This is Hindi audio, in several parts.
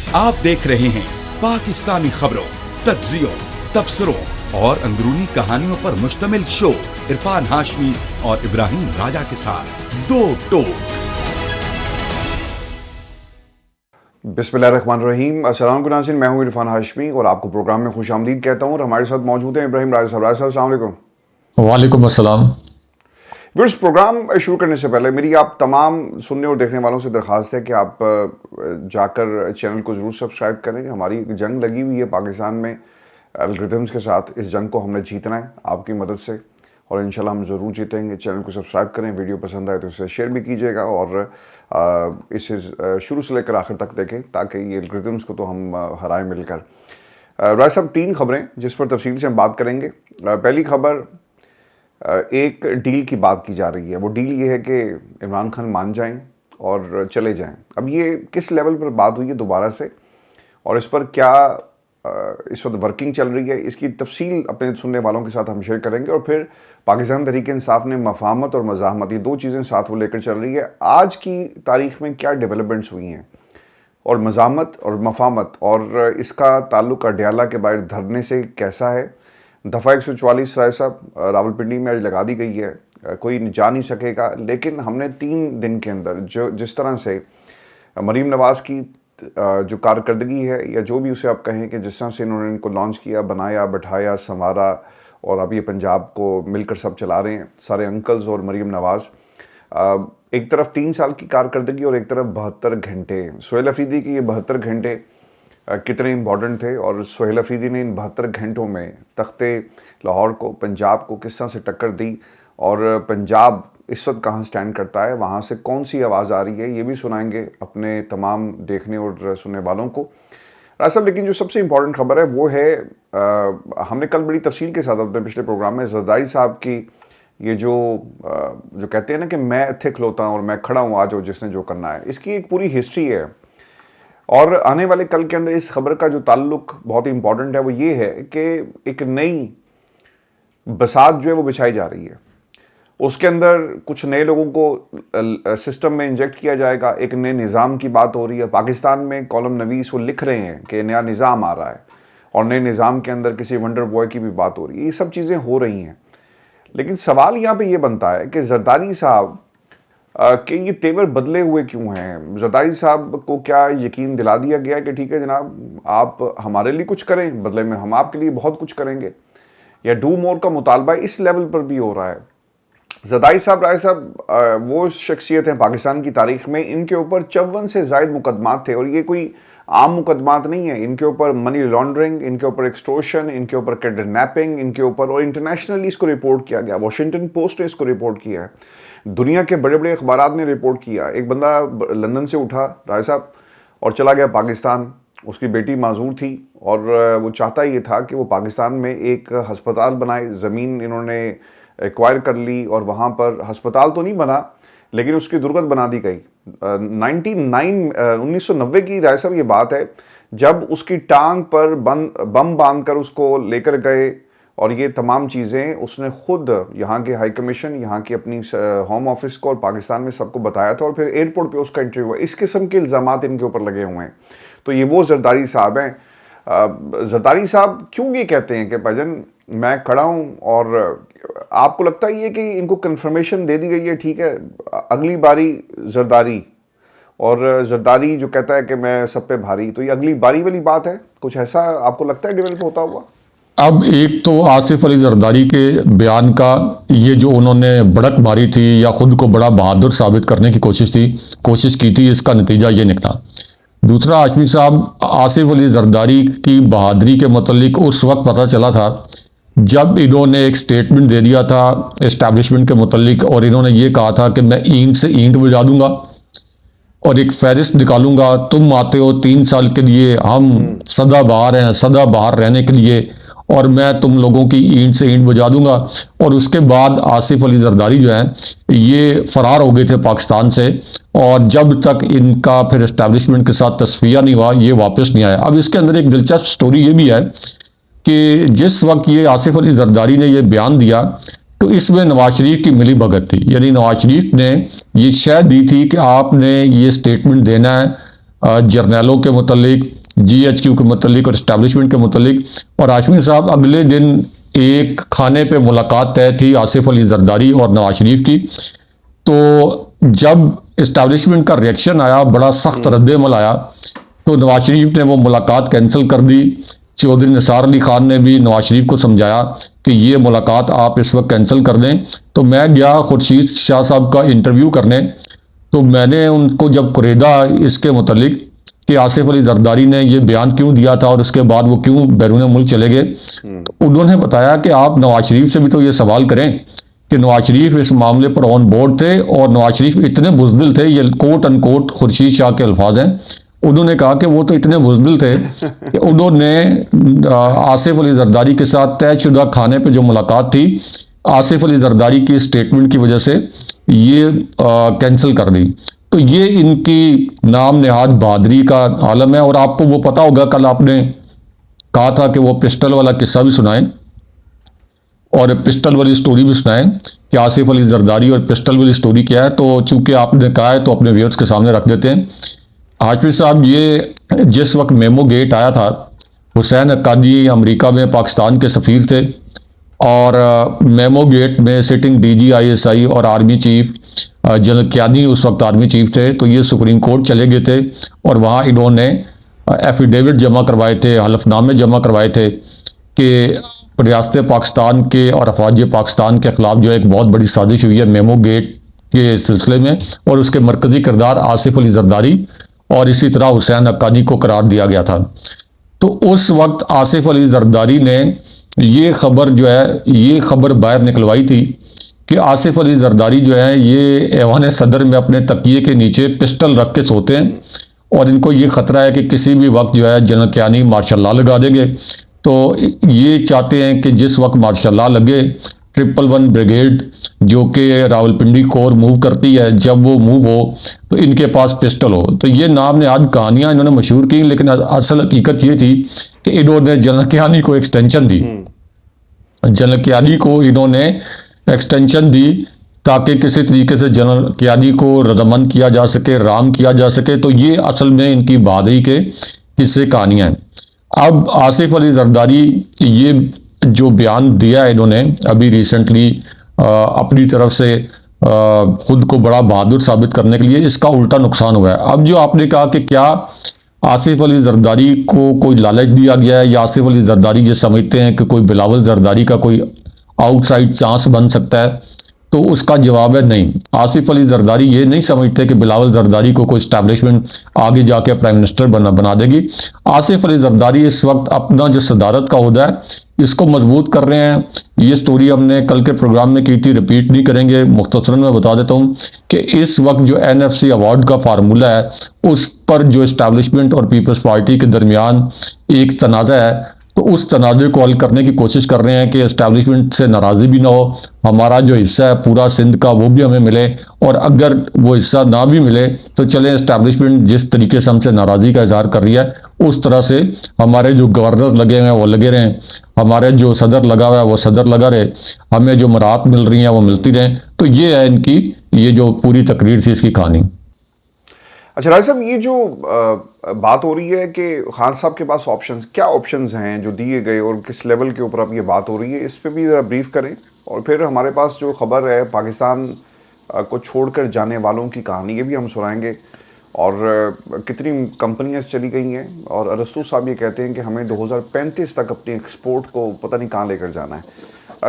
आप देख रहे हैं पाकिस्तानी खबरों, तज्जियों, तबसरों और अंदरूनी कहानियों पर मुश्तमिल शो इरफान हाशमी और इब्राहिम राजा के साथ दो टोक। बिस्मिल्लाहिर्रहमानिर्रहीम। अस्सलाम वालेकुम, मैं हूं इरफान हाशमी और आपको प्रोग्राम में खुशामदीद कहता हूं। और हमारे साथ मौजूद हैं इब्राहिम राजा साहब। राजा साहब, अस्सलाम वालेकुम। वालेकुम अस्सलाम। इस प्रोग्राम शुरू करने से पहले मेरी आप तमाम सुनने और देखने वालों से दरख्वास्त है कि आप जाकर चैनल को ज़रूर सब्सक्राइब करें। हमारी जंग लगी हुई है पाकिस्तान में एल्गोरिथम्स के साथ। इस जंग को हमने जीतना है आपकी मदद से और इंशाल्लाह हम ज़रूर जीतेंगे। चैनल को सब्सक्राइब करें, वीडियो पसंद आए तो इसे शेयर भी कीजिएगा और इसे शुरू से लेकर आखिर तक देखें ताकि ये एल्गोरिथम्स को तो हम हराएं मिलकर। राय साहब, 3 खबरें जिस पर तफसील से हम बात करेंगे। पहली खबर, एक डील की बात की जा रही है। वो डील ये है कि इमरान खान मान जाएं और चले जाएं। अब ये किस लेवल पर बात हुई है दोबारा से और इस पर क्या इस वक्त वर्किंग चल रही है, इसकी तफसील अपने सुनने वालों के साथ हम शेयर करेंगे। और फिर पाकिस्तान तहरीक इंसाफ ने मफाहमत और मज़ाहमत, ये 2 चीज़ें साथ वो लेकर चल रही है। आज की तारीख में क्या डेवलपमेंट्स हुई हैं और मज़ाहमत और मफाहमत और इसका ताल्लुक अडयाला के बाहर धरने से कैसा है। दफ़ा 144 राय साहब रावलपिंडी में आज लगा दी गई है, कोई जा नहीं सकेगा। लेकिन हमने 3 दिन के अंदर जिस तरह से मरीम नवाज़ की जो कारकर्दगी है या जो भी उसे आप कहें कि जिस तरह से इन्होंने इनको लॉन्च किया, बनाया, बैठाया, संवारा और अब ये पंजाब को मिलकर सब चला रहे हैं, सारे अंकल्स और मरीम नवाज़। एक तरफ 3 साल की कारकर्दगी और एक तरफ 72 घंटे। सुहेल अफरीदी की ये 72 घंटे कितने इम्पॉर्टेंट थे और सुहेल अफरीदी ने इन 72 घंटों में तख्ते लाहौर को, पंजाब को किस तरह से टक्कर दी और पंजाब इस वक्त कहाँ स्टैंड करता है, वहाँ से कौन सी आवाज़ आ रही है, ये भी सुनाएंगे अपने तमाम देखने और सुनने वालों को। राज साहब, लेकिन जो सबसे इम्पॉर्टेंट खबर है वो है हमने कल बड़ी तफसील के साथ अपने पिछले प्रोग्राम में जरदारी साहब की ये जो कहते हैं ना कि मैं इत्थे खलोता हूँ और मैं खड़ा हूँ आज, और जिसने जो करना है, इसकी एक पूरी हिस्ट्री है। और आने वाले कल के अंदर इस खबर का जो ताल्लुक बहुत ही इंपॉर्टेंट है वो ये है कि एक नई बसात जो है वो बिछाई जा रही है। उसके अंदर कुछ नए लोगों को सिस्टम में इंजेक्ट किया जाएगा। एक नए निज़ाम की बात हो रही है। पाकिस्तान में कॉलम नवीस वो लिख रहे हैं कि नया निज़ाम आ रहा है और नए निज़ाम के अंदर किसी वंडर बॉय की भी बात हो रही है। ये सब चीज़ें हो रही हैं, लेकिन सवाल यहाँ पे ये बनता है कि जरदारी साहब कि ये तेवर बदले हुए क्यों हैं। जरदारी साहब को क्या यकीन दिला दिया गया कि ठीक है जनाब, आप हमारे लिए कुछ करें, बदले में हम आपके लिए बहुत कुछ करेंगे, या डू मोर का मुतालबा इस लेवल पर भी हो रहा है। जरदारी साहब, राय साहब वो शख्सियत हैं पाकिस्तान की तारीख में, इनके ऊपर 54 से ज़ायद मुकदमात थे और ये कोई आम मुकदमात नहीं है। इनके ऊपर मनी लॉन्ड्रिंग, इनके ऊपर एक्सटोर्शन, इनके ऊपर किडनैपिंग, इनके ऊपर, और इंटरनेशनली इसको रिपोर्ट किया गया। वॉशिंगटन पोस्ट ने इसको रिपोर्ट किया है, दुनिया के बड़े बड़े अखबारात ने रिपोर्ट किया। एक बंदा लंदन से उठा राय साहब और चला गया पाकिस्तान। उसकी बेटी माजूर थी और वो चाहता ये था कि वो पाकिस्तान में एक हस्पताल बनाए। ज़मीन इन्होंने एक्वायर कर ली और वहाँ पर हस्पताल तो नहीं बना लेकिन उसकी दुर्गत बना दी गई। 1990 की राय साहब ये बात है, जब उसकी टांग पर बम बांधकर उसको लेकर गए और ये तमाम चीज़ें उसने खुद यहाँ के हाई कमीशन, यहाँ की अपनी होम ऑफिस को और पाकिस्तान में सबको बताया था और फिर एयरपोर्ट पे उसका इंटरव्यू हुआ। इस किस्म के इल्ज़ामात इनके ऊपर लगे हुए हैं। तो ये वो जरदारी साहब हैं। जरदारी साहब क्यों ये कहते हैं कि भाईजान मैं खड़ा हूँ, और आपको लगता है ये कि इनको कंफर्मेशन दे दी गई है, ठीक है अगली बारी जरदारी, और जरदारी जो कहता है कि मैं सब पे भारी, तो ये अगली बारी वाली बात है? कुछ ऐसा आपको लगता है डेवलप होता हुआ? अब एक तो आसिफ अली जरदारी के बयान का ये जो उन्होंने भड़क मारी थी या खुद को बड़ा बहादुर साबित करने की कोशिश की थी, इसका नतीजा ये निकला। दूसरा, हाशमी साहब, आसिफ अली जरदारी की बहादुरी के मतलब उस वक्त पता चला था जब इन्होंने एक स्टेटमेंट दे दिया था एस्टैब्लिशमेंट के मतलब, और इन्होंने ये कहा था कि मैं ईंट से ईंट बजा दूंगा और एक फहरिस्त निकालूंगा, तुम आते हो 3 साल के लिए, हम सदाबहार हैं, सदाबहार रहने के लिए, और मैं तुम लोगों की ईंट से ईंट बजा दूंगा। और उसके बाद आसिफ अली जरदारी जो है ये फरार हो गए थे पाकिस्तान से, और जब तक इनका फिर एस्टैब्लिशमेंट के साथ तस्फिया नहीं हुआ ये वापस नहीं आया। अब इसके अंदर एक दिलचस्प स्टोरी ये भी है कि जिस वक्त ये आसिफ अली जरदारी ने ये बयान दिया तो इसमें नवाज शरीफ की मिली भगत थी, यानी नवाज शरीफ ने ये शह दी थी कि आपने ये स्टेटमेंट देना है जर्नैलों के मुतालिक GHQ के मतलब और इस्टेब्लिशमेंट के मतलब। और हाशमी साहब अगले दिन एक खाने पे मुलाकात तय थी आसिफ अली जरदारी और नवाज शरीफ की। तो जब इस्टेब्लिशमेंट का रिएक्शन आया, बड़ा सख्त रद्द-ए-अमल आया, तो नवाज शरीफ ने वो मुलाकात कैंसिल कर दी। चौधरी निसार अली खान ने भी नवाज शरीफ को समझाया कि ये मुलाकात आप इस वक्त कैंसिल कर दें। तो मैं गया खुर्शीद शाह साहब का इंटरव्यू करने, तो मैंने उनको जब कुरेदा इसके मुतलिक कि आसिफ अली जरदारी ने ये बयान क्यों दिया था और उसके बाद वो क्यों बैरून मुल्क चले गए, तो उन्होंने बताया कि आप नवाज शरीफ से भी तो ये सवाल करें कि नवाज शरीफ इस मामले पर ऑन बोर्ड थे और नवाज शरीफ इतने बुज़दिल थे, ये कोट अनकोट खुर्शीद शाह के अल्फाज हैं। उन्होंने कहा कि वो तो इतने बुज़दिल थे कि उन्होंने आसिफ अली जरदारी के साथ तयशुदा खाने पे जो मुलाकात थी, आसिफ अली जरदारी की स्टेटमेंट की वजह से ये कैंसिल कर दी। तो ये इनकी नाम नेहाद बहादुरी का आलम है। और आपको वो पता होगा, कल आपने कहा था कि वो पिस्टल वाला किस्सा भी सुनाएं और पिस्टल वाली स्टोरी भी सुनाएं कि आसिफ अली जरदारी और पिस्टल वाली स्टोरी क्या है। तो चूंकि आपने कहा है तो अपने व्यूअर्स के सामने रख देते हैं। हाशमी साहब, ये जिस वक्त मेमो गेट आया था, हुसैन अक्कादी अमेरिका में पाकिस्तान के सफ़ीर थे और मेमो गेट में सिटिंग DG ISI और आर्मी चीफ जनरल क्यानी उस वक्त आर्मी चीफ थे। तो ये सुप्रीम कोर्ट चले गए थे और वहाँ इन्होंने एफिडेविट जमा करवाए थे, हलफनामे जमा करवाए थे कि रियासत पाकिस्तान के और अफवाज पाकिस्तान के ख़िलाफ़ जो एक बहुत बड़ी साजिश हुई है मेमो गेट के सिलसिले में, और उसके मरकज़ी किरदार आसिफ अली जरदारी और इसी तरह हुसैन अक्कादी को करार दिया गया था। तो उस वक्त आसिफ अली जरदारी ने ये खबर जो है, ये खबर बाहर निकलवाई थी कि आसिफ अली जरदारी जो है ये ऐवान सदर में अपने तकिए के नीचे पिस्टल रख के सोते हैं और इनको ये ख़तरा है कि किसी भी वक्त जो है जनरल क्यानी मार्शल लॉ लगा देंगे। तो ये चाहते हैं कि जिस वक्त मार्शल लॉ लगे, 111 ब्रिगेड जो कि रावलपिंडी कोर मूव करती है, जब वो मूव हो तो इनके पास पिस्टल हो। तो ये नाम ने आज कहानियाँ इन्होंने मशहूर की, लेकिन असल हकीकत ये थी कि इन्होंने जनरल क्यानी को एक्सटेंशन दी। जनरल क्यानी को इन्होंने एक्सटेंशन दी ताकि किसी तरीके से जनरल क्यानी को रद्दमंद किया जा सके, राम किया जा सके। तो ये असल में इनकी बहादुरी के किस्से कहानियाँ हैं। अब आसिफ अली जरदारी ये जो बयान दिया है इन्होंने अभी रिसेंटली अपनी तरफ से खुद को बड़ा बहादुर साबित करने के लिए, इसका उल्टा नुकसान हुआ है। अब जो आपने कहा कि क्या आसिफ अली जरदारी को कोई लालच दिया गया है या आसिफ अली जरदारी ये समझते हैं कि कोई बिलावल जरदारी का कोई आउटसाइड चांस बन सकता है, तो उसका जवाब है नहीं। आसिफ अली जरदारी ये नहीं समझते कि बिलावल जरदारी को कोई इस्टेब्लिशमेंट आगे जाके प्राइम मिनिस्टर बना देगी। आसिफ अली जरदारी इस वक्त अपना जो सदारत का ओहदा है इसको मजबूत कर रहे हैं। ये स्टोरी हमने कल के प्रोग्राम में की थी, रिपीट नहीं करेंगे, मुख्तसरन में बता देता हूँ कि इस वक्त जो NFC अवार्ड का फार्मूला है उस पर जो इस्टेब्लिशमेंट और पीपल्स पार्टी के दरमियान एक तनाज़ा है, तो उस तनाज़े को हल करने की कोशिश कर रहे हैं कि इस्टेब्लिशमेंट से नाराज़ी भी ना हो, हमारा जो हिस्सा है पूरा सिंध का वो भी हमें मिले, और अगर वो हिस्सा ना भी मिले तो चलें इस्टेब्लिशमेंट जिस तरीके से हमसे नाराज़गी का इजहार कर रही है उस तरह से हमारे जो गवर्नर लगे हुए हैं वो लगे रहें, हमारे जो सदर लगा हुआ है वो सदर लगा रहे, हमें जो मराहत मिल रही हैं वो मिलती रहें। तो ये है इनकी ये जो पूरी तकरीर थी इसकी कहानी। अच्छा राज साहब, ये जो बात हो रही है कि खान साहब के पास ऑप्शंस, क्या ऑप्शंस हैं जो दिए गए और किस लेवल के ऊपर अब ये बात हो रही है, इस पे भी ज़रा ब्रीफ करें। और फिर हमारे पास जो खबर है पाकिस्तान को छोड़कर जाने वालों की कहानी, ये भी हम सुनाएंगे, और कितनी कंपनियां चली गई हैं। और अरस्तु साहब ये कहते हैं कि हमें 2035 तक अपनी एक्सपोर्ट को पता नहीं कहाँ लेकर जाना है।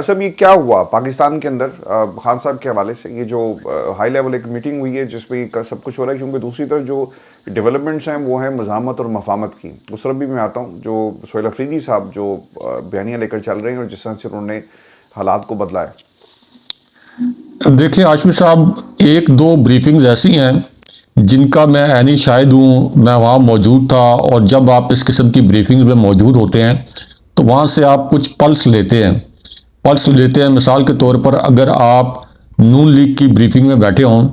सब ये क्या हुआ पाकिस्तान के अंदर खान साहब के हवाले से, ये जो हाई लेवल एक मीटिंग हुई है जिसमें सब कुछ हो रहा है, क्योंकि दूसरी तरफ जो डेवलपमेंट्स हैं वो हैं मज़ामत और मफामत की। उस तरफ भी मैं आता हूँ, जो सोहेल अफरीदी साहब जो बयानियाँ लेकर चल रहे हैं और जिस तरह से उन्होंने हालात को बदला है। देखिए हाशमी साहब, एक दो ब्रीफिंग्स ऐसी हैं जिनका मैं ऐनी शायद हूँ, मैं वहाँ मौजूद था, और जब आप इस किस्म की ब्रीफिंग में मौजूद होते हैं तो वहाँ से आप कुछ पल्स लेते हैं। मिसाल के तौर पर अगर आप नून लीग की ब्रीफिंग में बैठे हों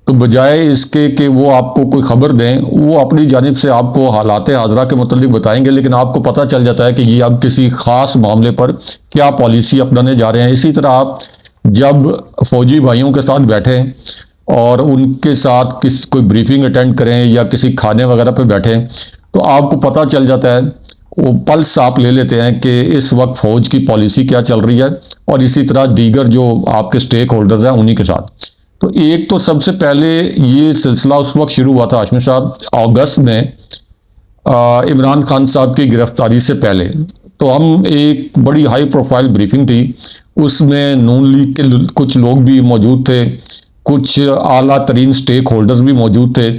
तो बजाय इसके कि वो आपको कोई ख़बर दें, वो अपनी जानिब से आपको हालात हाज़रा के मुतालिक बताएंगे, लेकिन आपको पता चल जाता है कि ये अब किसी ख़ास मामले पर क्या पॉलिसी अपनाने जा रहे हैं। इसी तरह आप जब फ़ौजी भाइयों के साथ बैठें और उनके साथ कोई ब्रीफिंग अटेंड करें या किसी खाने वगैरह पे बैठें, तो आपको पता चल जाता है, वो पल्स आप ले लेते हैं कि इस वक्त फौज की पॉलिसी क्या चल रही है, और इसी तरह दीगर जो आपके स्टेक होल्डर्स हैं उन्हीं के साथ। तो एक तो सबसे पहले ये सिलसिला उस वक्त शुरू हुआ था हाशमी साहब, अगस्त में इमरान खान साहब की गिरफ्तारी से पहले। तो हम एक बड़ी हाई प्रोफाइल ब्रीफिंग थी, उसमें नून लीग के कुछ लोग भी मौजूद थे, कुछ आला तरीन स्टेक होल्डर्स भी मौजूद थे।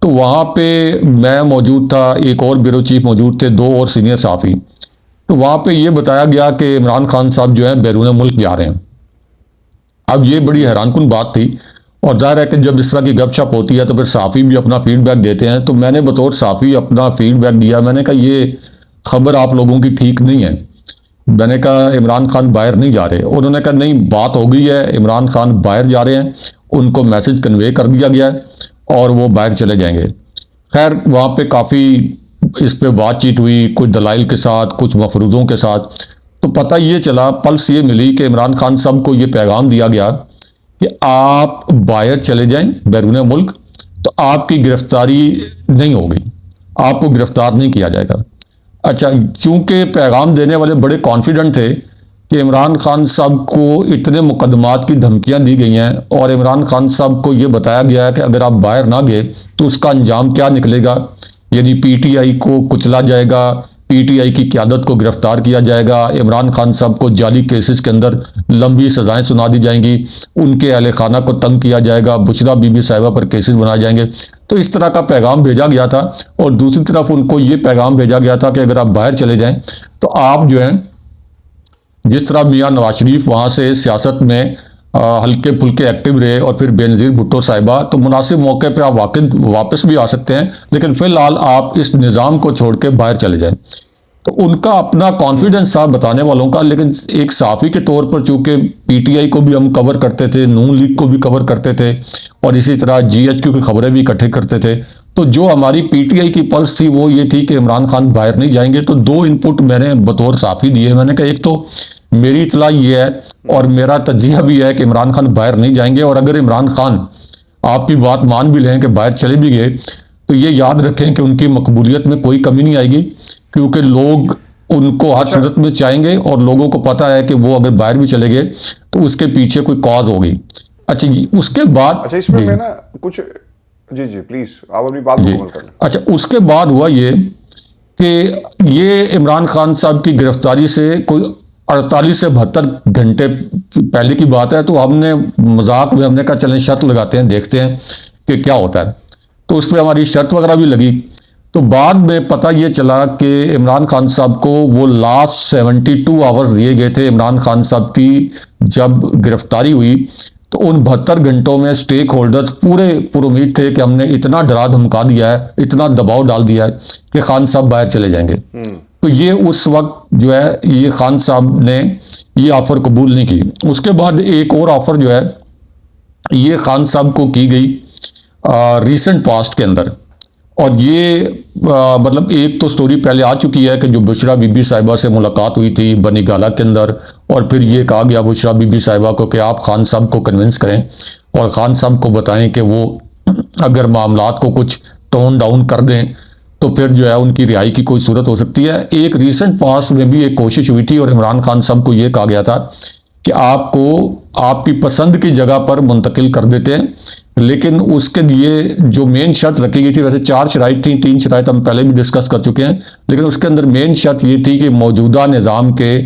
तो वहाँ पे मैं मौजूद था, एक और ब्यूरो चीफ मौजूद थे, 2 और सीनियर साफ़ी। तो वहाँ पे ये बताया गया कि इमरान खान साहब जो है बैरून मुल्क जा रहे हैं। अब ये बड़ी हैरानकुन बात थी, और जाहिर है कि जब इस तरह की गपशप होती है तो फिर साफ़ी भी अपना फीडबैक देते हैं। तो मैंने बतौर साफ़ी अपना फीडबैक दिया, मैंने कहा ये खबर आप लोगों की ठीक नहीं है। मैंने कहा इमरान खान बाहर नहीं जा रहे। उन्होंने कहा नहीं, बात हो गई है, इमरान खान बाहर जा रहे हैं, उनको मैसेज कन्वे कर दिया गया है और वो बाहर चले जाएंगे। खैर वहाँ पे काफ़ी इस पे बातचीत हुई, कुछ दलाइल के साथ, कुछ मफरूज़ों के साथ। तो पता ये चला, पल्स ये मिली कि इमरान खान साहब को ये पैगाम दिया गया कि आप बाहर चले जाएं बैरून मुल्क, तो आपकी गिरफ्तारी नहीं होगी, आपको गिरफ्तार नहीं किया जाएगा। अच्छा, चूंकि पैगाम देने वाले बड़े कॉन्फिडेंट थे कि इमरान खान साहब को इतने मुकदमात की धमकियां दी गई हैं, और इमरान खान साहब को ये बताया गया है कि अगर आप बाहर ना गए तो उसका अंजाम क्या निकलेगा, यानी पीटीआई को कुचला जाएगा, पीटीआई की क़यादत को गिरफ्तार किया जाएगा, इमरान खान साहब को जाली केसेस के अंदर लंबी सजाएं सुना दी जाएंगी, उनके अहले खाना को तंग किया जाएगा, बुशरा बीबी साहिबा पर केसेस बनाए जाएंगे। तो इस तरह का पैगाम भेजा गया था। और दूसरी तरफ उनको ये पैगाम भेजा गया था कि अगर आप बाहर चले जाएं तो आप जो है, जिस तरह मियाँ नवाज शरीफ वहाँ से सियासत में हल्के फुल्के एक्टिव रहे, और फिर बेनज़ीर भुट्टो साहिबा, तो मुनासिब मौके पे आप वापस भी आ सकते हैं, लेकिन फिलहाल आप इस निज़ाम को छोड़ के बाहर चले जाएं। तो उनका अपना कॉन्फिडेंस था बताने वालों का। लेकिन एक साफ़ी के तौर पर, चूंकि पीटीआई को भी हम कवर करते थे, नून लीग को भी कवर करते थे, और इसी तरह जीएचक्यू की खबरें भी इकट्ठे करते थे, तो जो हमारी पीटीआई की पल्स थी वो ये थी कि इमरान खान बाहर नहीं जाएंगे। तो 2 इनपुट मैंने बतौर साफ़ी दिए। मैंने कहा एक तो मेरी इतला ये है और मेरा तजिया भी है कि इमरान खान बाहर नहीं जाएंगे, और अगर इमरान खान आपकी बात मान भी लें कि बाहर चले भी गए, तो ये याद रखें कि उनकी मकबूलियत में कोई कमी नहीं आएगी, क्योंकि लोग उनको हर सूरत में चाहेंगे, और लोगों को पता है कि वो अगर बाहर भी चले गए तो उसके पीछे कोई कॉज होगी। अच्छा जी, उसके बाद अच्छा इसमें मैं ना कुछ, जी जी प्लीज आप अपनी बात मुकम्मल कर लें। अच्छा, उसके बाद हुआ ये कि ये इमरान खान साहब की गिरफ्तारी से कोई 48 से 72 घंटे पहले की बात है। तो हमने मजाक में हमने कहा चलें शर्त लगाते हैं, देखते हैं कि क्या होता है। तो उस पर हमारी शर्त वगैरह भी लगी। तो बाद में पता ये चला कि इमरान खान साहब को वो लास्ट 72 आवर्स दिए गए थे। इमरान खान साहब की जब गिरफ्तारी हुई तो उन 72 घंटों में स्टेक होल्डर्स पूरे पुरुमीद थे कि हमने इतना डरा धमका दिया है, इतना दबाव डाल दिया है कि खान साहब बाहर चले जाएंगे। तो ये उस वक्त जो है, ये खान साहब ने ये ऑफर कबूल नहीं की। उसके बाद एक और ऑफर जो है ये खान साहब को की गई रिसेंट पास्ट के अंदर। और ये मतलब एक तो स्टोरी पहले आ चुकी है कि जो बुशरा बीबी साहिबा से मुलाकात हुई थी बनी गाला के अंदर, और फिर ये कहा गया बुशरा बीबी साहिबा को कि आप खान साहब को कन्विंस करें और खान साहब को बताएं कि वो अगर मामलात को कुछ टोन डाउन कर दें तो फिर जो है उनकी रिहाई की कोई सूरत हो सकती है। एक रिसेंट पास्ट में भी एक कोशिश हुई थी और इमरान खान साहब को ये कहा गया था कि आपको आपकी पसंद की जगह पर मुंतकिल कर देते हैं, लेकिन उसके लिए जो मेन शर्त रखी गई थी, वैसे 4 शराइत थी, 3 शराइत हम पहले भी डिस्कस कर चुके हैं, लेकिन उसके अंदर मेन शर्त ये थी कि मौजूदा निज़ाम के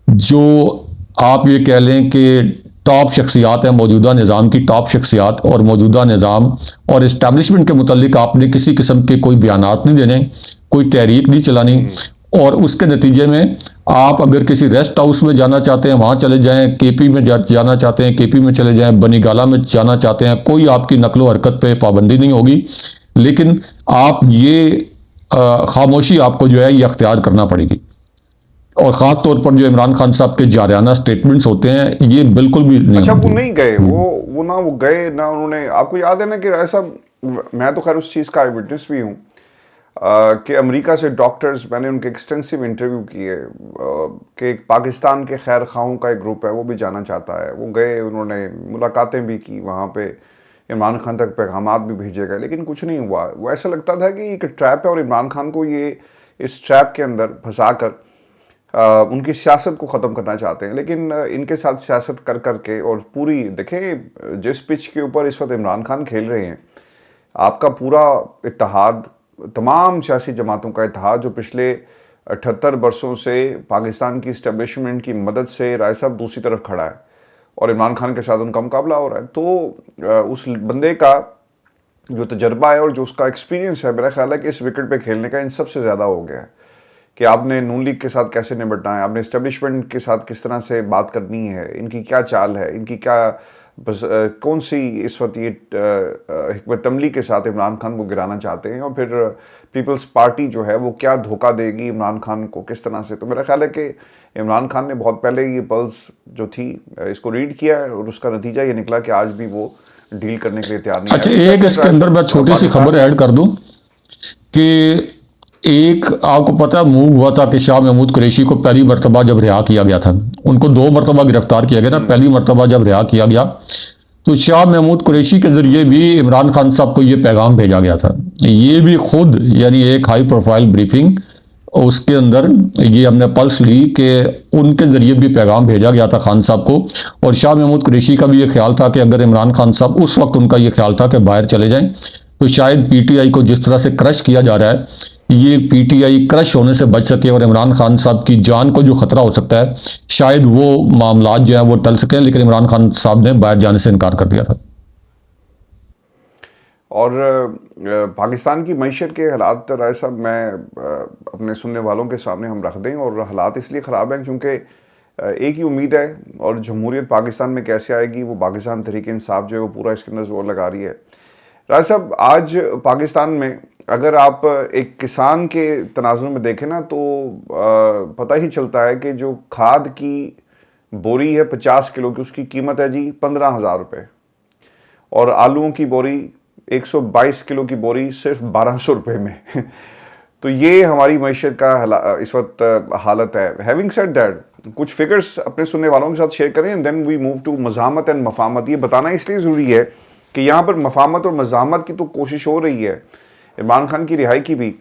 जो आप ये कह लें कि टॉप शख्सियात हैं, मौजूदा निज़ाम की टॉप शख्सियात और मौजूदा निज़ाम और इस्टेब्लिशमेंट के मुतालिक आपने किसी किस्म के कोई बयानात नहीं देने, कोई तहरीक नहीं चलानी, और उसके नतीजे में आप अगर किसी रेस्ट हाउस में जाना चाहते हैं वहाँ चले जाएं, केपी में जाना चाहते हैं केपी में चले जाएं, बनी गाला में जाना चाहते हैं, कोई आपकी नकलो हरकत पे पाबंदी नहीं होगी, लेकिन आप ये खामोशी आपको जो है ये अख्तियार करना पड़ेगी। और ख़ास तौर पर जो इमरान खान साहब के जारियाना स्टेटमेंट्स होते हैं ये बिल्कुल भी नहीं। अच्छा वो नहीं गए, वो गए ना उन्होंने, आपको याद है ना कि ऐसा, मैं तो खैर उस चीज़ का आई विटनेस भी हूँ कि अमेरिका से डॉक्टर्स, मैंने उनके एक्सटेंसिव इंटरव्यू किए कि पाकिस्तान के खैर खाओं का एक ग्रुप है वो भी जाना चाहता है, वो गए, उन्होंने मुलाकातें भी की वहाँ पे इमरान खान तक पैगामात भी भेजे गए, लेकिन कुछ नहीं हुआ। वो ऐसा लगता था कि एक ट्रैप है और इमरान खान को ये इस ट्रैप के अंदर फंसा कर उनकी सियासत को ख़त्म करना चाहते हैं। लेकिन इनके साथ सियासत कर करके और पूरी देखें जिस पिच के ऊपर इस वक्त इमरान खान खेल रहे हैं, आपका पूरा इत्तेहाद, तमाम सियासी जमातों का इत्तेहाद जो पिछले 78 वर्षों से पाकिस्तान की इस्टेब्लिशमेंट की मदद से राय साहब दूसरी तरफ खड़ा है और इमरान खान के साथ उनका मुकाबला हो रहा है। तो उस बंदे का जो तजर्बा है और जो उसका एक्सपीरियंस है, मेरा ख्याल है कि इस विकेट पे खेलने का इन सबसे ज़्यादा हो गया है कि आपने नून लीग के साथ कैसे निपटना है, आपने इस्टेब्लिशमेंट के साथ किस तरह से बात करनी है, इनकी क्या चाल है, इनकी क्या कौन सी इस वक्त ये हिकमत अमली के साथ इमरान खान को गिराना चाहते हैं, और फिर पीपल्स पार्टी जो है वो क्या धोखा देगी इमरान खान को किस तरह से। तो मेरा ख्याल है कि इमरान खान ने बहुत पहले ये पल्स जो थी इसको रीड किया है और उसका नतीजा ये निकला कि आज भी वो डील करने के लिए तैयार नहीं है। अच्छा, एक इसके अंदर मैं छोटी सी खबर ऐड कर दूं कि एक आपको पता है मूव हुआ था कि शाह महमूद कुरैशी को पहली मरतबा जब रिहा किया गया था, उनको 2 मरतबा गिरफ्तार किया गया था। पहली मरतबा जब रिहा किया गया तो शाह महमूद कुरैशी के जरिए भी इमरान खान साहब को ये पैगाम भेजा गया था। ये भी खुद यानी एक हाई प्रोफाइल ब्रीफिंग, उसके अंदर ये हमने पल्स ली कि उनके जरिए भी पैगाम भेजा गया था खान साहब को। और शाह महमूद कुरैशी का भी ये ख्याल था कि अगर इमरान खान साहब, उस वक्त उनका ये ख्याल था कि बाहर चले जाएं, तो शायद पीटीआई को जिस तरह से क्रश किया जा रहा है, ये पीटीआई क्रश होने से बच सके और इमरान खान साहब की जान को जो खतरा हो सकता है, शायद वो मामला जो है वो टल सके। लेकिन इमरान खान साहब ने बाहर जाने से इनकार कर दिया था। और पाकिस्तान की मईशत के हालात राय साहब मैं अपने सुनने वालों के सामने हम रख दें, और हालात इसलिए ख़राब हैं क्योंकि एक ही उम्मीद है, और जमहूरियत पाकिस्तान में कैसे आएगी वो पाकिस्तान तहरीक इंसाफ जो है वो पूरा इसके अंदर जोर लगा रही है। राय साहब, आज पाकिस्तान में अगर आप एक किसान के तनाजुर में देखें ना तो पता ही चलता है कि जो खाद की बोरी है 50 किलो की, उसकी कीमत है जी 15,000 रुपये, और आलूओं की बोरी 122 किलो की बोरी सिर्फ 1200 रुपये में तो ये हमारी मईशत का इस वक्त हालत है। हैविंग सेड दैट, कुछ फिगर्स अपने सुनने वालों के साथ शेयर करें and then we move to मज़ामत एंड मफामत। ये बताना इसलिए ज़रूरी है कि यहाँ पर मफामत और मज़ामत की तो कोशिश हो रही है, इमरान खान की रिहाई की भी,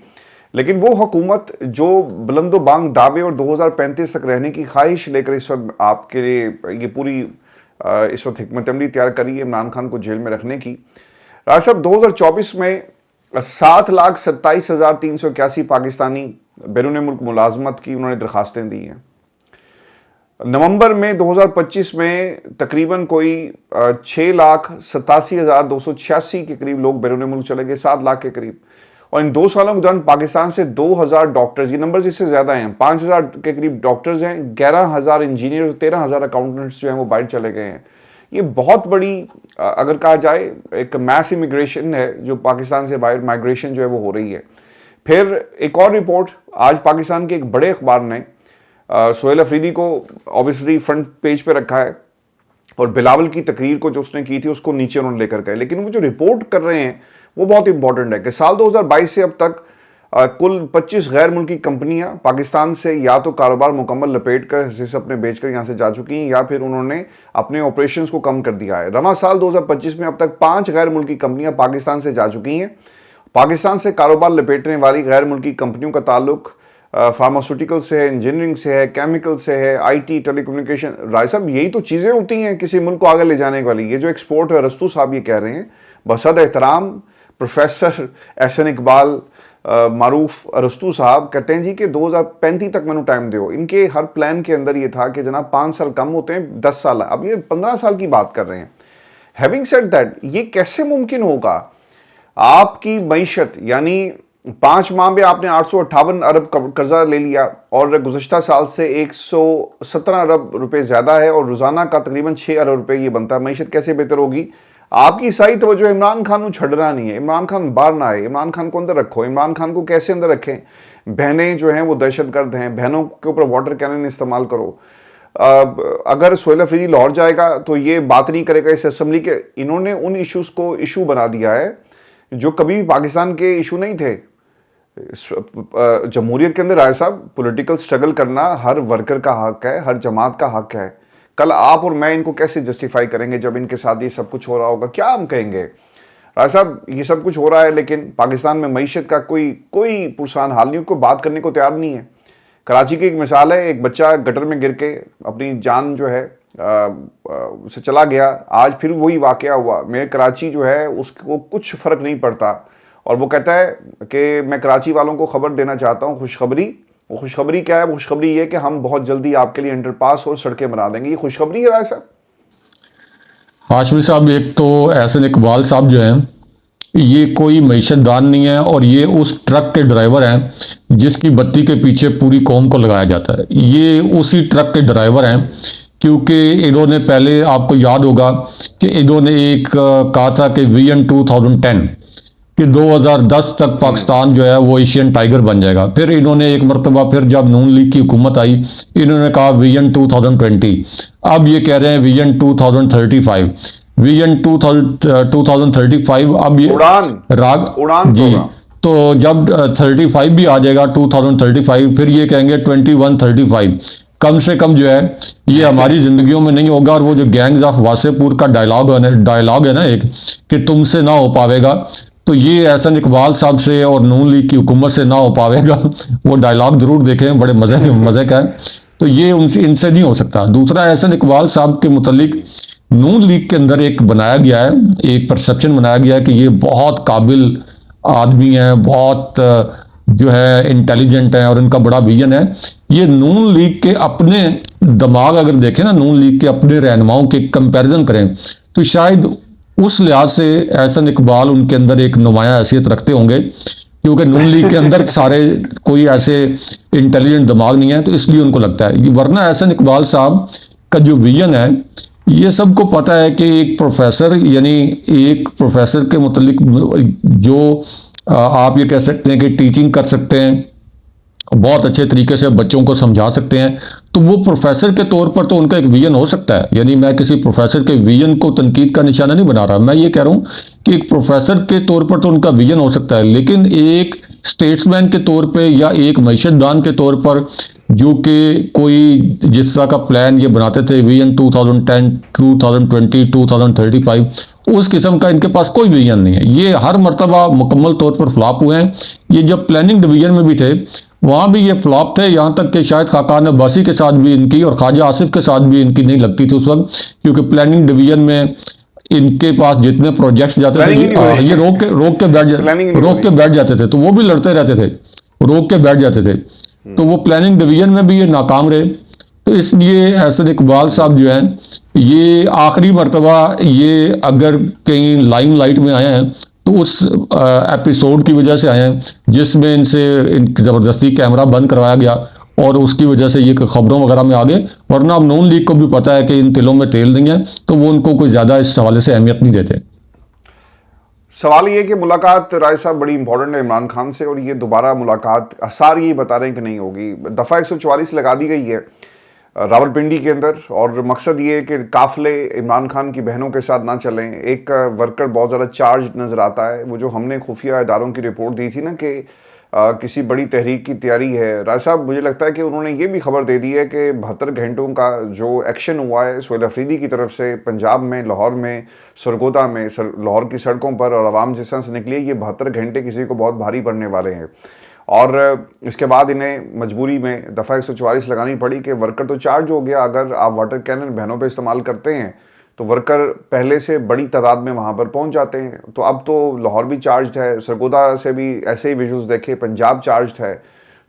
लेकिन वो हुकूमत जो बुलंदो बांग दावे और 2035 तक रहने की ख्वाहिश लेकर इस वक्त आपके लिए ये पूरी इस वक्त हिकमत अमली तैयार करी है इमरान खान को जेल में रखने की। राज साहब, 2024 में 7,27,381 पाकिस्तानी बैरून मुल्क मुलाजमत की उन्होंने दरखास्तें दी हैं। नवंबर में 2025 में तकरीबन कोई 6,87,286 के करीब लोग बैरून मुल्क चले गए, 7 लाख के करीब। और इन 2 सालों के दौरान पाकिस्तान से 2,000 डॉक्टर्स, ये नंबर इससे ज़्यादा हैं, 5,000 के करीब डॉक्टर्स हैं, 11,000 इंजीनियर, 13,000 अकाउंटेंट्स जो हैं वो बाहर चले गए हैं। ये बहुत बड़ी अगर कहा जाए एक मैस इमिग्रेशन है जो पाकिस्तान से बाहर माइग्रेशन जो है वो हो रही है। फिर एक और रिपोर्ट आज पाकिस्तान के एक बड़े अखबार ने सोहेल अफरीदी को ऑब्वियसली फ्रंट पेज पे रखा है, और बिलावल की तकरीर को जो उसने की थी उसको नीचे उन्होंने लेकर गए। लेकिन वो जो रिपोर्ट कर रहे हैं वो बहुत इंपॉर्टेंट है कि साल 2022 से अब तक कुल 25 गैर मुल्की कंपनियां पाकिस्तान से या तो कारोबार मुकम्मल लपेट कर हिस्से अपने बेचकर यहाँ से जा चुकी हैं, या फिर उन्होंने अपने ऑपरेशंस को कम कर दिया है। रवां साल 2025 में अब तक 5 गैर मुल्की कंपनियां पाकिस्तान से जा चुकी हैं। पाकिस्तान से कारोबार लपेटने वाली गैर मुल्की कंपनियों का ताल्लुक फार्मास्यूटिकल से है, इंजीनियरिंग से है, केमिकल से है, IT, टेलीकम्युनिकेशन। राय साहब, यही तो चीज़ें होती हैं किसी मुल्क को आगे ले जाने वाली। ये जो एक्सपोर्ट है, रस्तू साहब ये कह रहे हैं, बसद एहतराम प्रोफेसर एहसन इकबाल मारूफ रस्तू साहब कहते हैं जी कि 2035 तक मैंने टाइम दो। इनके हर प्लान के अंदर ये था कि जनाब 5 साल कम होते हैं, 10 साल, अब ये 15 साल की बात कर रहे हैं। हैविंग सेड दैट, ये कैसे मुमकिन होगा? आपकी मईशत यानी 5 माह में आपने 858 अरब कर्जा ले लिया, और गुज़श्ता साल से 117 अरब रुपए ज़्यादा है, और रोज़ाना का तकरीबन 6 अरब रुपए ये बनता है। मईशत कैसे बेहतर होगी? आपकी सही तवज्जो इमरान खान को छड़ना नहीं है। इमरान खान बाहर ना आए, इमरान खान को अंदर रखो। इमरान खान को कैसे अंदर रखें? बहनें जो हैं वो दहशतगर्द हैं, बहनों के ऊपर वाटर कैनन इस्तेमाल करो। अगर सोहेल अफरीदी लाहौर जाएगा तो ये बात नहीं करेगा इस असम्बली के। इन्होंने उन इशूज़ को इशू बना दिया है जो कभी भी पाकिस्तान के इशू नहीं थे। जमहूरियत के अंदर राय साहब, पॉलिटिकल स्ट्रगल करना हर वर्कर का हक है, हर जमात का हक है। कल आप और मैं इनको कैसे जस्टिफाई करेंगे जब इनके साथ ये सब कुछ हो रहा होगा? क्या हम कहेंगे राय साहब ये सब कुछ हो रहा है लेकिन पाकिस्तान में मईशत का कोई पुरसान हाल नहीं, कोई बात करने को तैयार नहीं है। कराची की एक मिसाल है, एक बच्चा गटर में गिर के अपनी जान जो है उसे चला गया, आज फिर वही वाकया हुआ। मेरे कराची जो है उसको कुछ फ़र्क नहीं पड़ता और वो कहता है कि मैं कराची वालों को खबर देना चाहता हूँ खुशखबरी। वो खुशखबरी क्या है? वो खुशखबरी ये कि हम बहुत जल्दी आपके लिए अंडरपास और सड़कें बना देंगे। ये खुशखबरी है राय साहब? हाशमी साहब, एक तो एहसन इकबाल साहब जो हैं ये कोई मईशतदान नहीं है और ये उस ट्रक के ड्राइवर हैं जिसकी बत्ती के पीछे पूरी कौम को लगाया जाता है। ये उसी ट्रक के ड्राइवर हैं क्योंकि इन्होंने पहले, आपको याद होगा कि इन्होंने एक कहा था कि विजन 2010 कि 2010 तक पाकिस्तान जो है वो एशियन टाइगर बन जाएगा। फिर इन्होंने एक मरतबा फिर जब नून लीग की हुकूमत आई इन्होंने कहा विजन 2020, अब ये कह रहे हैं विजन 2035, विजन 2035। अब ये उड़ान जी, तो जब 35 भी आ जाएगा 2035 फिर ये कहेंगे 2135। कम से कम जो है ये हमारी जिंदगियों में नहीं होगा। और वो जो गैंग्स ऑफ वासेपुर का डायलॉग है ना एक, कि तुमसे ना हो पावेगा, तो ये एहसन इकबाल साहब से और नून लीग की हुकूमत से ना हो पावेगा। वो डायलॉग जरूर देखें, बड़े मजे का है। तो ये इनसे नहीं हो सकता। दूसरा, एहसन इकबाल साहब के मुतालिक नून लीग के अंदर एक बनाया गया है, एक परसेप्शन बनाया गया है कि ये बहुत काबिल आदमी हैं, बहुत जो है इंटेलिजेंट हैं और इनका बड़ा विजन है। ये नून लीग के अपने दिमाग अगर देखें ना, नून लीग के अपने रहनुमाओं के कंपैरिजन करें तो शायद उस लिहाज से एहसन इकबाल उनके अंदर एक नुमाया हैसियत रखते होंगे, क्योंकि नून लीग के अंदर सारे कोई ऐसे इंटेलिजेंट दिमाग नहीं है, तो इसलिए उनको लगता है। वरना एहसन इकबाल साहब का जो विजन है ये सबको पता है कि एक प्रोफेसर, यानी एक प्रोफेसर के मुतालिक जो आप ये कह सकते हैं कि टीचिंग कर सकते हैं, बहुत अच्छे तरीके से बच्चों को समझा सकते हैं, तो वो प्रोफेसर के तौर पर तो उनका एक विजन हो सकता है। यानी मैं किसी प्रोफेसर के विजन को तनकीद का निशाना नहीं बना रहा, मैं ये कह रहा हूँ कि एक प्रोफेसर के तौर पर तो उनका विजन हो सकता है, लेकिन एक स्टेट्समैन के तौर पे या एक मईशतदान के तौर पर जो कि कोई जिस तरह का प्लान ये बनाते थे विजन 2010, 2020, 2035, उस किस्म का इनके पास कोई विजन नहीं है। ये हर मर्तबा मुकम्मल तौर पर फ्लॉप हुए हैं। ये जब प्लानिंग डिवीजन में भी थे वहाँ भी ये फ्लॉप थे, यहाँ तक कि शायद खाकान अब्बासी के साथ भी इनकी और ख्वाजा आसिफ के साथ भी इनकी नहीं लगती थी उस वक्त, क्योंकि प्लानिंग डिवीजन में इनके पास जितने प्रोजेक्ट्स जाते थे ये रोक के बैठ जाते थे, तो वो भी लड़ते रहते थे, रोक के बैठ जाते थे, तो वो प्लानिंग डिवीजन में भी ये नाकाम रहे। तो इसलिए एहसन इकबाल साहब जो हैं ये आखिरी मरतबा ये अगर कहीं लाइमलाइट में आए हैं तो उस एपिसोड की वजह से आए हैं जिसमें इनसे ज़बरदस्ती कैमरा बंद करवाया गया और उसकी वजह से ये खबरों वगैरह में आ गए। वरना अब नून लीग को भी पता है कि इन तिलों में तेल नहीं है, तो वो उनको कोई ज़्यादा इस हवाले से अहमियत नहीं देते। सवाल ये कि मुलाकात राय साहब बड़ी इंपॉर्टेंट है इमरान खान से, और ये दोबारा मुलाकात आसार यही बता रहे हैं कि नहीं होगी। दफ़ा 144 लगा दी गई है रावलपिंडी के अंदर, और मकसद ये है कि काफ़िले इमरान खान की बहनों के साथ ना चलें। एक वर्कर बहुत ज़्यादा चार्ज नज़र आता है। वो जो हमने खुफिया इदारों की रिपोर्ट दी थी ना कि किसी बड़ी तहरीक की तैयारी है, राय साहब मुझे लगता है कि उन्होंने ये भी खबर दे दी है कि 72 घंटों का जो एक्शन हुआ है सुहेल अफरीदी की तरफ से पंजाब में, लाहौर में, सरगोदा में, लाहौर की सड़कों पर और आवाम जिस तरह से निकली, ये 72 घंटे किसी को बहुत भारी पड़ने वाले हैं। और इसके बाद इन्हें मजबूरी में दफ़ा 144 लगानी पड़ी कि वर्कर तो चार्ज हो गया, अगर आप वाटर कैनन बहनों पे इस्तेमाल करते हैं तो वर्कर पहले से बड़ी तादाद में वहाँ पर पहुँच जाते हैं। तो अब तो लाहौर भी चार्ज है, सरगोदा से भी ऐसे ही विजुअल्स देखे, पंजाब चार्ज है।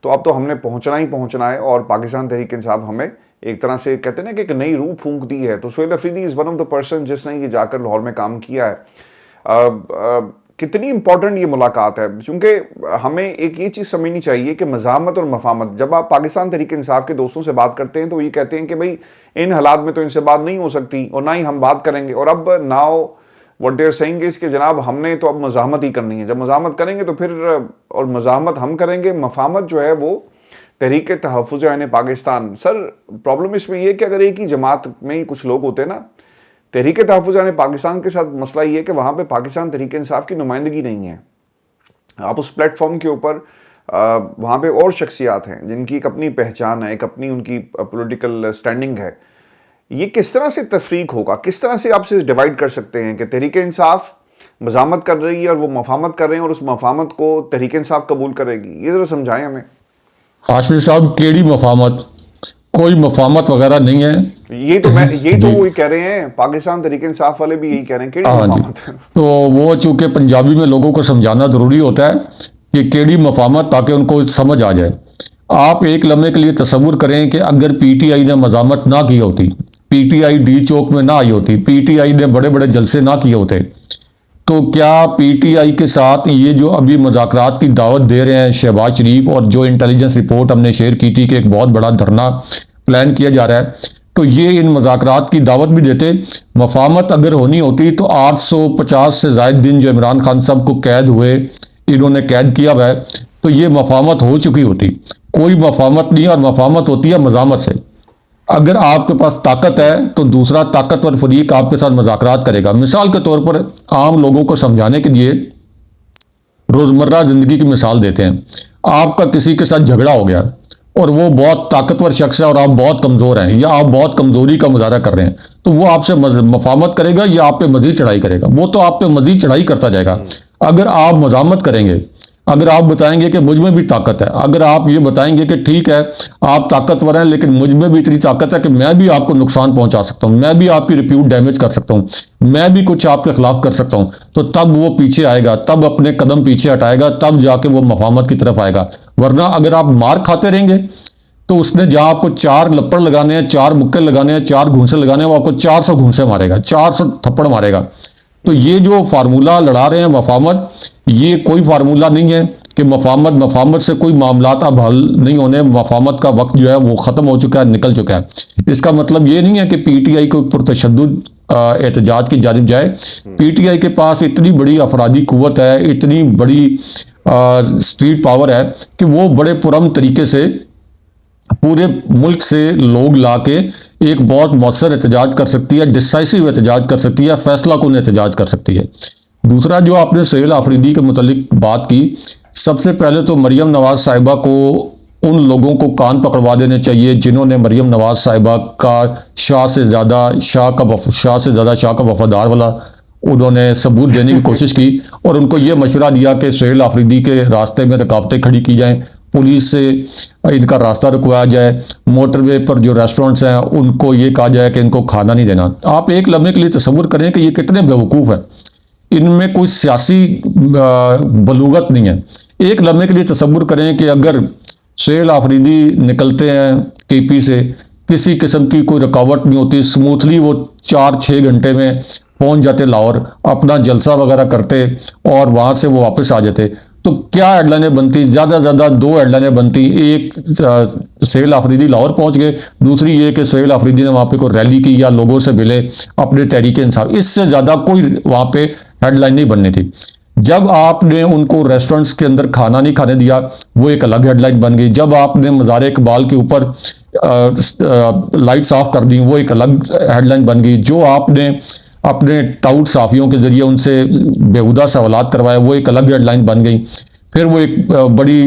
तो अब तो हमने पहुँचना ही पहुँचना है, और पाकिस्तान तहरीक इंसाफ हमें एक तरह से कहते हैं ना कि एक नई रूह फूंक दी है। तो Suhel Afridi is one of the person जिसने ये जाकर लाहौर में काम किया है। कितनी इंपॉर्टेंट ये मुलाकात है, क्योंकि हमें एक ये चीज़ समझनी चाहिए कि मज़ाहमत और मफामत, जब आप पाकिस्तान तहरीक इंसाफ के दोस्तों से बात करते हैं तो ये कहते हैं कि भाई इन हालात में तो इनसे बात नहीं हो सकती और ना ही हम बात करेंगे। और अब now what they are saying is कि जनाब हमने तो अब मज़ाहमत ही करनी है, जब मज़ाहमत करेंगे तो फिर और मज़ाहमत हम करेंगे, मफामत जो है वो तहरीक तहफ़्फ़ुज़ यानी पाकिस्तान। सर प्रॉब्लम इसमें यह कि अगर एक ही जमात में ही कुछ लोग होते ना, तहरीक तहफ़्फ़ुज़ यानी पाकिस्तान के साथ मसला ये है कि वहाँ पे पाकिस्तान तहरीक इंसाफ की नुमाइंदगी नहीं है। आप उस प्लेटफॉर्म के ऊपर वहाँ पे और शख्सियात हैं जिनकी एक अपनी पहचान है, एक अपनी उनकी पॉलिटिकल स्टैंडिंग है। ये किस तरह से तफरीक होगा, किस तरह से आप इसे डिवाइड कर सकते हैं कि तहरीक इंसाफ मज़ामत कर रही है और वो मफामत कर रहे हैं और उस मफामत को तहरीक इंसाफ कबूल करेगी? ये ज़रा समझाएं हमें। हाशमी साहब, केड़ी मफामत? कोई मफामत वगैरह नहीं है। ये तो वही कह रहे हैं, पाकिस्तान तहरीक इंसाफ वाले भी यही कह रहे हैं, केड़ी हाँ जी। मफामत है? तो वो चूंकि पंजाबी में लोगों को समझाना जरूरी होता है कि केड़ी मफामत, ताकि उनको समझ आ जाए। आप एक लम्हे के लिए तसव्वुर करें कि अगर पीटीआई ने मजामत ना की होती, पीटीआई डी चौक में ना आई होती, पीटीआई ने बड़े बड़े जलसे ना किए होते, तो क्या पीटीआई के साथ ये जो अभी मुज़ाकरात की दावत दे रहे हैं शहबाज शरीफ, और जो इंटेलिजेंस रिपोर्ट हमने शेयर की थी कि एक बहुत बड़ा धरना प्लान किया जा रहा है, तो ये इन मुज़ाकरात की दावत भी देते। मफामत अगर होनी होती तो 850 से ज़ायद दिन जो इमरान खान साहब को कैद हुए, इन्होंने कैद किया हुआ है, तो ये मफामत हो चुकी होती। कोई मफामत नहीं, और मफामत होती है मज़ामत से। अगर आपके पास ताकत है तो दूसरा ताकतवर फरीक आपके साथ मुज़ाकरात करेगा। मिसाल के तौर पर आम लोगों को समझाने के लिए रोज़मर्रा ज़िंदगी की मिसाल देते हैं। आपका किसी के साथ झगड़ा हो गया और वो बहुत ताकतवर शख्स है और आप बहुत कमज़ोर हैं, या आप बहुत कमज़ोरी का मुजाहरा कर रहे हैं, तो वो आपसे मफामत करेगा या आप पे मज़ीद चढ़ाई करेगा? वो तो आप पे मज़ीद चढ़ाई करता जाएगा। अगर आप मज़ामत करेंगे, अगर आप बताएंगे कि मुझ में भी ताकत है, अगर आप ये बताएंगे कि ठीक है आप ताकतवर हैं लेकिन मुझ में भी इतनी ताकत है कि मैं भी आपको नुकसान पहुंचा सकता हूं, मैं भी आपकी रिप्यूट डैमेज कर सकता हूं, मैं भी कुछ आपके खिलाफ कर सकता हूं, तो तब वो पीछे आएगा, तब अपने कदम पीछे हटाएगा, तब जाके वो मफामत की तरफ आएगा। वरना अगर आप मार खाते रहेंगे तो उसने जहां आपको 4 लपड़ लगाने हैं, 4 मुक्के लगाने हैं, 4 घूंसे लगाने हैं, वो आपको 400 घूंसे मारेगा, 400 थप्पड़ मारेगा। तो ये जो फार्मूला लड़ा रहे हैं मफामत, ये कोई फार्मूला नहीं है कि मफामत से कोई मामलात अब हल नहीं होने। मफामत का वक्त जो है वो ख़त्म हो चुका है, निकल चुका है। इसका मतलब ये नहीं है कि पीटीआई को पुरतशद्दुद एहतजाज की जानिब जाए। पीटीआई के पास इतनी बड़ी अफरादी कुव्वत है, इतनी बड़ी स्ट्रीट पावर है कि वो बड़े पुरअमन तरीके से पूरे मुल्क से लोग लाके एक बहुत मौसर एहतजाज कर सकती है, डिसाइसिव एहतजाज कर सकती है, फैसला कुन एहतजाज कर सकती है। दूसरा, जो आपने सुहेल आफरीदी के मुतालिक बात की, सबसे पहले तो मरियम नवाज साहिबा को उन लोगों को कान पकड़वा देने चाहिए जिन्होंने मरियम नवाज साहिबा का शाह से ज़्यादा शाह का वफादार वाला उन्होंने सबूत देने की कोशिश की, और उनको ये मशवरा दिया कि सुहेल आफरीदी के रास्ते में रुकावटें खड़ी की जाएं, पुलिस से इनका रास्ता रुकवाया जाए, मोटरवे पर जो रेस्टोरेंट्स हैं उनको ये कहा जाए कि इनको खाना नहीं देना। आप एक लम्हे के लिए तसव्वुर करें कि ये कितने बेवकूफ़ हैं, इनमें कोई सियासी बलूगत नहीं है। एक लम्हे के लिए तसव्वुर करें कि अगर सुहेल आफरीदी निकलते हैं केपी से, किसी किस्म की कोई रुकावट नहीं होती, स्मूथली वो 4-6 घंटे में पहुंच जाते लाहौर, अपना जलसा वगैरह करते और वहां से वो वापस आ जाते, तो क्या हेडलाइनें बनती? ज़्यादा से ज़्यादा 2 हेडलाइनें बनती। एक, सुहेल आफरीदी लाहौर पहुंच गए, दूसरी ये कि सुहेल आफरीदी ने वहाँ पे कोई रैली की या लोगों से मिले अपने तहरीक इंसाफ। इससे ज़्यादा कोई वहाँ पे हेडलाइन नहीं बननी थी। जब आपने उनको रेस्टोरेंट्स के अंदर खाना नहीं खाने दिया, वो एक अलग हेडलाइन बन गई। जब आपने मज़ार इकबाल के ऊपर लाइट्स ऑफ कर दी, वो एक अलग हेडलाइन बन गई। जो आपने अपने टाउट साफियों के जरिए उनसे बेहुदा सवालात करवाए, वो एक अलग हेडलाइन बन गई। फिर वो एक बड़ी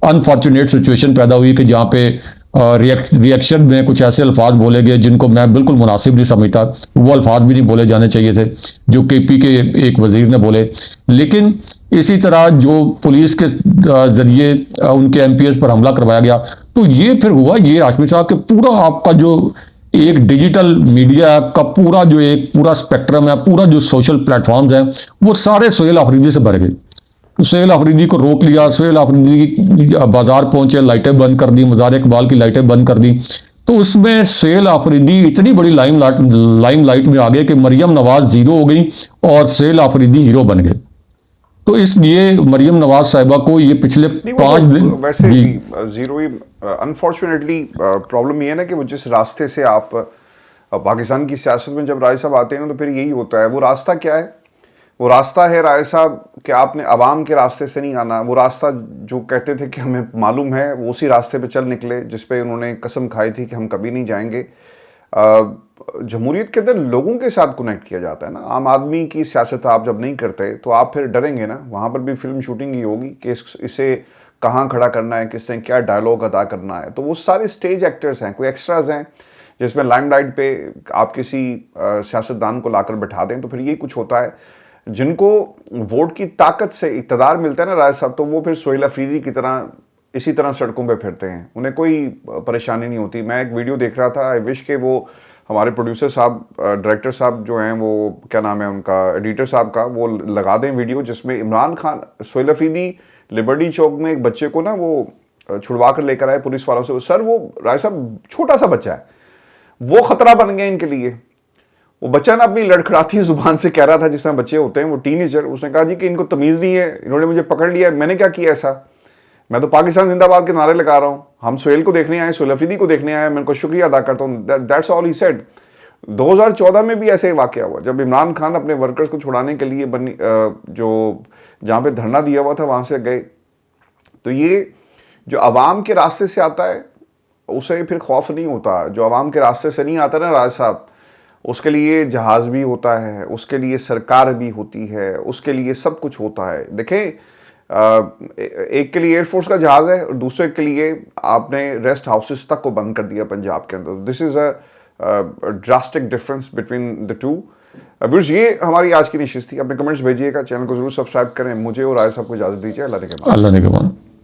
अनफॉर्चुनेट सिचुएशन पैदा हुई कि जहाँ पे रिएक्शन में कुछ ऐसे अल्फाज बोले गए जिनको मैं बिल्कुल मुनासिब नहीं समझता। वो अल्फाज भी नहीं बोले जाने चाहिए थे जो केपी के एक वजीर ने बोले। लेकिन इसी तरह जो पुलिस के जरिए उनके एमपीएस पर हमला करवाया गया, तो ये फिर हुआ ये हाशमी साहब कि पूरा आपका जो एक डिजिटल मीडिया का पूरा स्पेक्ट्रम है, पूरा जो सोशल प्लेटफॉर्म्स हैं, वो सारे सुहेल आफरीदी से भर गए। सुहेल आफरीदी को रोक लिया, सुहेल आफरीदी बाजार पहुंचे, लाइटें बंद कर दी, मज़ार इकबाल की लाइटें बंद कर दी। तो उसमें सुहेल आफरीदी इतनी बड़ी लाइमलाइट में आ गए कि मरियम नवाज जीरो हो गई और सुहेल आफरीदी हीरो बन गए। तो इसलिए मरियम नवाज साहिबा को ये पिछले 5 दिन वैसे भी जीरो ही, अनफॉर्चुनेटली प्रॉब्लम ये है ना कि वो जिस रास्ते से आप पाकिस्तान की सियासत में जब राय साहब आते हैं ना, तो फिर यही होता है। वो रास्ता क्या है? वो रास्ता है राय साहब कि आपने अवाम के रास्ते से नहीं आना। वो रास्ता जो कहते थे कि हमें मालूम है, वो उसी रास्ते पे चल निकले जिस पे उन्होंने कसम खाई थी कि हम कभी नहीं जाएंगे। जमहूरियत के अंदर लोगों के साथ कनेक्ट किया जाता है ना। आम आदमी की सियासत आप जब नहीं करते तो आप फिर डरेंगे ना। वहाँ पर भी फिल्म शूटिंग ही होगी कि इसे कहाँ खड़ा करना है, किसने क्या डायलॉग अदा करना है। तो वो सारे स्टेज एक्टर्स हैं, कोई एक्स्ट्राज हैं। जिसमें लाइमलाइट पे आप किसी सियासतदान को लाकर बैठा दें, तो फिर यही कुछ होता है। जिनको वोट की ताकत से इक़्तिदार मिलता है ना राय साहब, तो वो फिर सोहेल अफरीदी की तरह इसी तरह सड़कों पे फिरते हैं, उन्हें कोई परेशानी नहीं होती। मैं एक वीडियो देख रहा था, आई विश के वो हमारे प्रोड्यूसर साहब, डायरेक्टर साहब जो हैं, वो क्या नाम है उनका, एडिटर साहब का, वो लगा दें वीडियो जिसमें इमरान खान, सोहेल अफरीदी लिबर्टी चौक में एक बच्चे को ना वो छुड़वा कर लेकर आए पुलिस वालों से। सर वो राय साहब छोटा सा बच्चा है, वो खतरा बन गया इनके लिए। वो बच्चा ना अपनी लड़खड़ाती जुबान से कह रहा था, जिस तरह बच्चे होते हैं, वो टीनेजर, उसने कहा जी कि इनको तमीज़ नहीं है, इन्होंने मुझे पकड़ लिया, मैंने क्या किया ऐसा, मैं तो पाकिस्तान जिंदाबाद के नारे लगा रहा हूँ, हम सोहेल को देखने आए, सोहेल अफरीदी को देखने आए, मैं उनको शुक्रिया अदा करता हूँ, दैट्स ऑल ही सेड। 2014 में भी ऐसे ही वाकया हुआ, जब इमरान खान अपने वर्कर्स को छुड़ाने के लिए जो जहाँ पे धरना दिया हुआ था वहाँ से गए। तो ये जो आवाम के रास्ते से आता है उसे फिर खौफ नहीं होता, जो आवाम के रास्ते से नहीं आता ना राज साहब, उसके लिए जहाज़ भी होता है, उसके लिए सरकार भी होती है, उसके लिए सब कुछ होता है। देखें, एक के लिए एयरफोर्स का जहाज़ है और दूसरे के लिए आपने रेस्ट हाउसेस तक को बंद कर दिया पंजाब के अंदर। This is a drastic difference between the two. Viewers, ये हमारी आज की नशिस्त थी। अपने कमेंट्स भेजिएगा, चैनल को जरूर सब्सक्राइब करें। मुझे और राय साहब को इजाज़त दीजिए। अल्लाह ने के बाद।